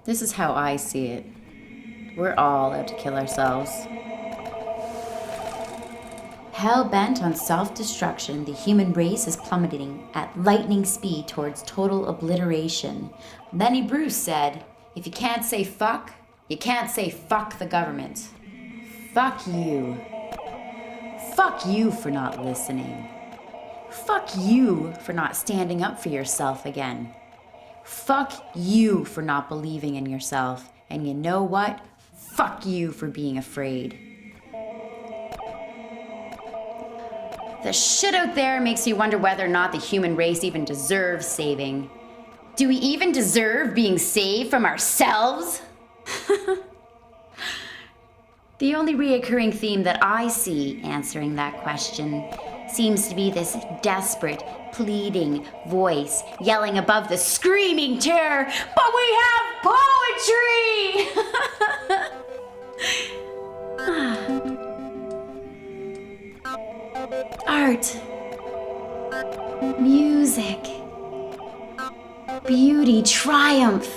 This is how I see it. We're all out to kill ourselves. Hell-bent on self-destruction, the human race is plummeting at lightning speed towards total obliteration. Lenny Bruce said, "If you can't say fuck, you can't say fuck the government." Fuck you. Fuck you for not listening. Fuck you for not standing up for yourself again. Fuck you for not believing in yourself. And you know what? Fuck you for being afraid. The shit out there makes you wonder whether or not the human race even deserves saving. Do we even deserve being saved from ourselves? The only reoccurring theme that I see answering that question seems to be this desperate, pleading voice yelling above the screaming terror, "But we have poetry!" Art, music, beauty, triumph.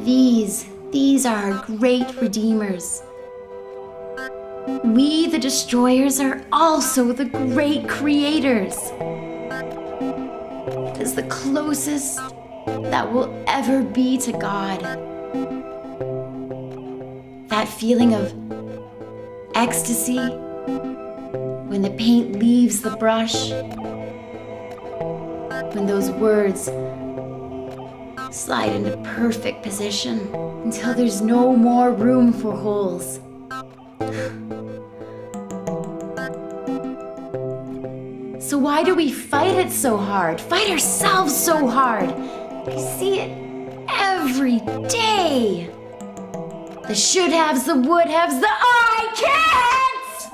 These are our great redeemers. We, the destroyers, are also the great creators. It is the closest that we'll ever be to God. That feeling of ecstasy when the paint leaves the brush, when those words slide into perfect position until there's no more room for holes. So why do we fight it so hard? Fight ourselves so hard? We see it every day. The should haves, the would haves, the I can't!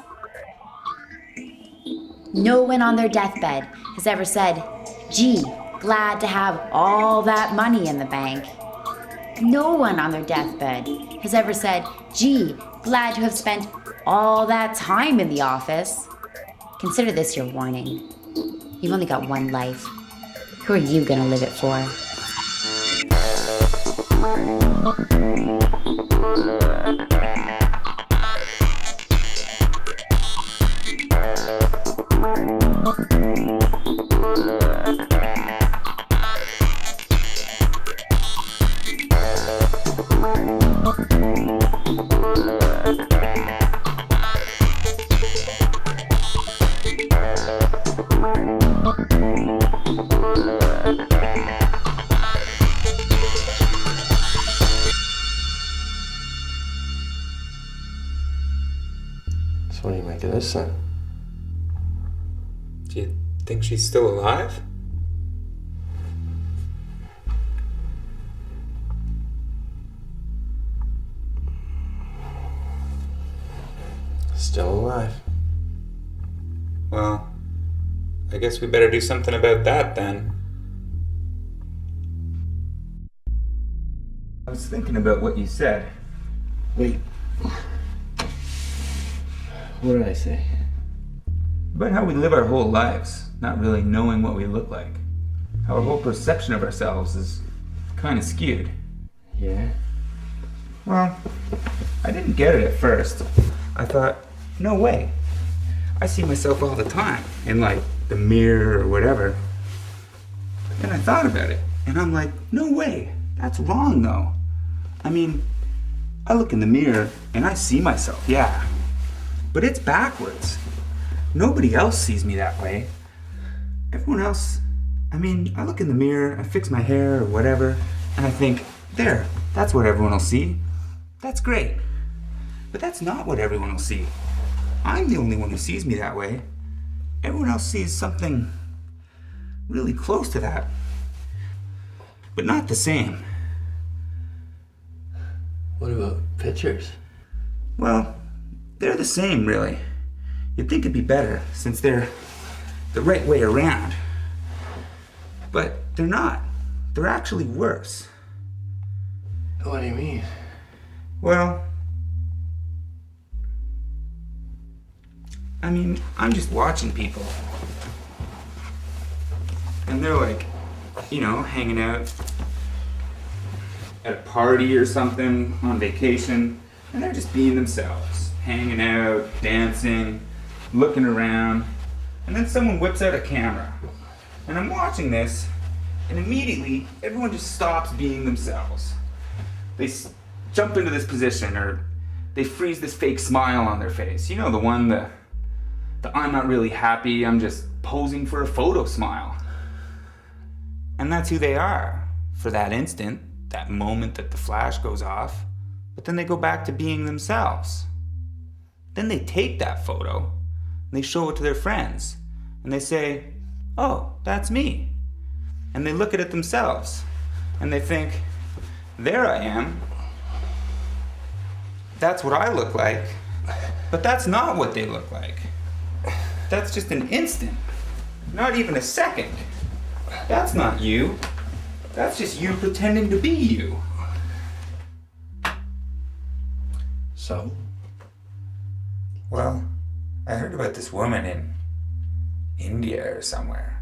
No one on their deathbed has ever said, "Gee, glad to have all that money in the bank." No one on their deathbed has ever said, "Gee, glad to have spent all that time in the office." Consider this your warning. You've only got one life. Who are you gonna live it for? So what do you make of this then? Do you think she's still alive? Still alive. Well, I guess we better do something about that then. I was thinking about what you said. Wait. What did I say? About how we live our whole lives, not really knowing what we look like. How our whole perception of ourselves is kind of skewed. Yeah? Well, I didn't get it at first. I thought, no way. I see myself all the time in like the mirror or whatever. But then I thought about it and I'm like, no way. That's wrong though. I mean, I look in the mirror and I see myself, yeah. But it's backwards. Nobody else sees me that way. Everyone else, I mean, I look in the mirror, I fix my hair or whatever, and I think, there, that's what everyone will see. That's great. But that's not what everyone will see. I'm the only one who sees me that way. Everyone else sees something really close to that, but not the same. What about pictures? Well, they're the same, really. You'd think it'd be better, since they're the right way around. But they're not. They're actually worse. What do you mean? Well, I mean, I'm just watching people. And they're like, you know, hanging out. at a party or something, on vacation, and they're just being themselves, hanging out, dancing, looking around, and then someone whips out a camera. And I'm watching this, and immediately everyone just stops being themselves. They jump into this position, or they freeze this fake smile on their face. You know, the one, the I'm not really happy, I'm just posing for a photo smile. And that's who they are for that instant, that moment that the flash goes off. But then they go back to being themselves. Then they take that photo and they show it to their friends and they say, oh, that's me. And they look at it themselves and they think, there I am. That's what I look like. But that's not what they look like. That's just an instant, not even a second. That's not you. That's just you pretending to be you. So? Well, I heard about this woman in India or somewhere.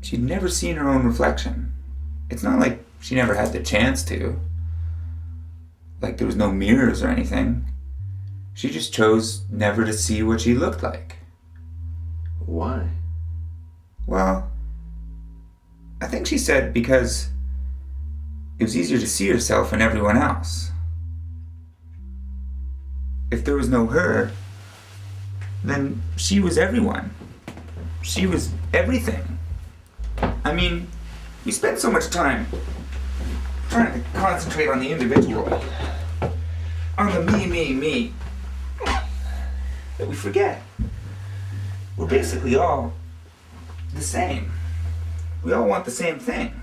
She'd never seen her own reflection. It's not like she never had the chance to. Like there was no mirrors or anything. She just chose never to see what she looked like. Why? Well, I think she said because it was easier to see herself in everyone else. If there was no her, then she was everyone. She was everything. I mean, we spend so much time trying to concentrate on the individual, on the me, that we forget. We're basically all the same. We all want the same thing.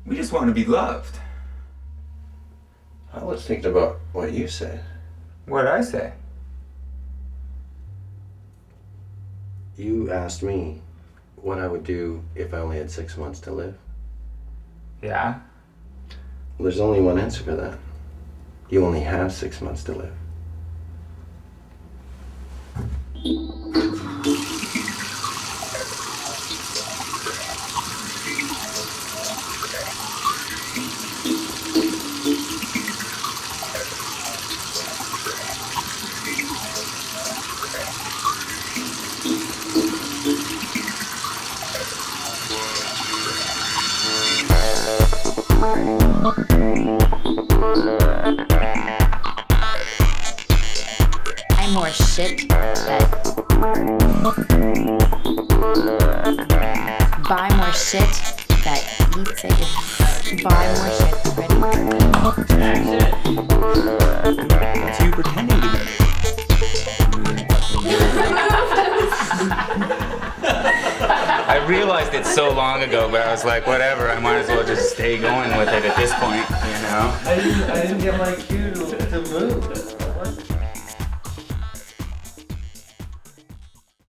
We just want to be loved. I was thinking about what you said. What'd I say? You asked me what I would do if I only had 6 months to live. Yeah? There's only one answer for that. You only have 6 months to live. Buy more shit that. Buy more shit that eats it. Buy more shit. Ready? It's you pretending to be. I realized it so long ago, but I was like, whatever, I might as well just stay going with it at this point, you know? I didn't get my cue to move. What?